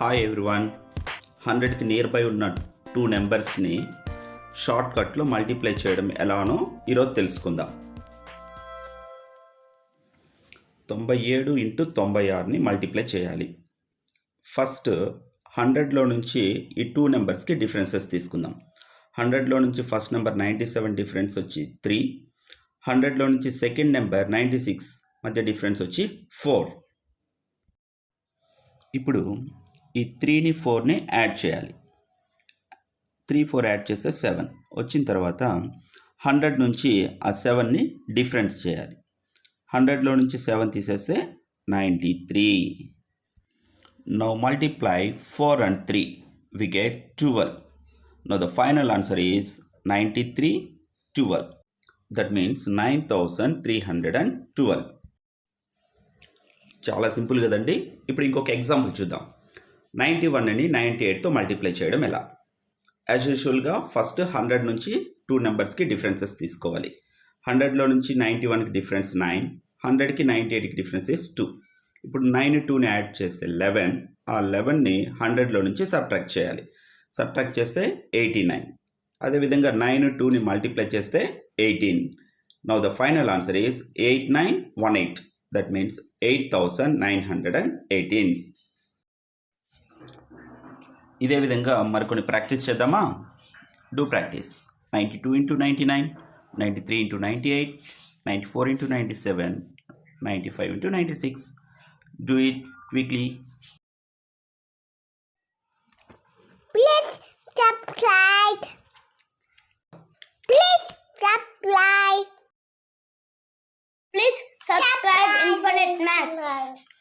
Hi everyone, 100కి near by ఉన్న 2 నెంబర్స్ని షార్ట్కట్లో multiply చేయడం ఎలానో ఈరోజు తెలుసుకుందాం. 97 ఇంటూ 96ని మల్టిప్లై చేయాలి. ఫస్ట్ 100లో నుంచి ఈ 2 నెంబర్స్కి డిఫరెన్సెస్ తీసుకుందాం. 100లో నుంచి ఫస్ట్ నెంబర్ 97 డిఫరెన్స్ వచ్చి 3, 100లో నుంచి సెకండ్ నెంబర్ 96 మధ్య డిఫరెన్స్ వచ్చి 4. ఇప్పుడు ఈ 3ని 4ని యాడ్ చేయాలి. 3, 4 యాడ్ చేస్తే 7 వచ్చిన తర్వాత 100 నుంచి ఆ 7ని డిఫరెన్స్ చేయాలి. 100లో నుంచి 7 తీసేస్తే 93. Now multiply 4 and 3. We get 12. Now the final answer is 93, 12. That means 9312. చాలా సింపుల్ కదండి. ఇప్పుడు ఇంకొక ఎగ్జాంపుల్ చూద్దాం. 91ని 98తో మల్టిప్లై చేయడం ఎలా? యాజ్ యూజువల్గా ఫస్ట్ 100 నుంచి 2 నెంబర్స్కి డిఫరెన్సెస్ తీసుకోవాలి. 100లో నుంచి 91కి డిఫరెన్స్ 9, 100కి 98కి డిఫరెన్స్ ఇస్ 2. ఇప్పుడు 9, 2ని యాడ్ చేస్తే 11. ఆ 11ని 100లో నుంచి సబ్ట్రాక్ట్ చేయాలి. సబ్ట్రాక్ట్ చేస్తే 89. అదేవిధంగా 9, 2ని మల్టిప్లై చేస్తే 18. Now the final answer is 8918. That means 8918. ఇదే విధంగా మరికొన్ని ప్రాక్టీస్ చేద్దామా? Do practice. 92 into 99, 93 into 98, 94 into 97, 95 into 96. Do it quickly. Please subscribe. Please subscribe. Please subscribe Infinite Maths.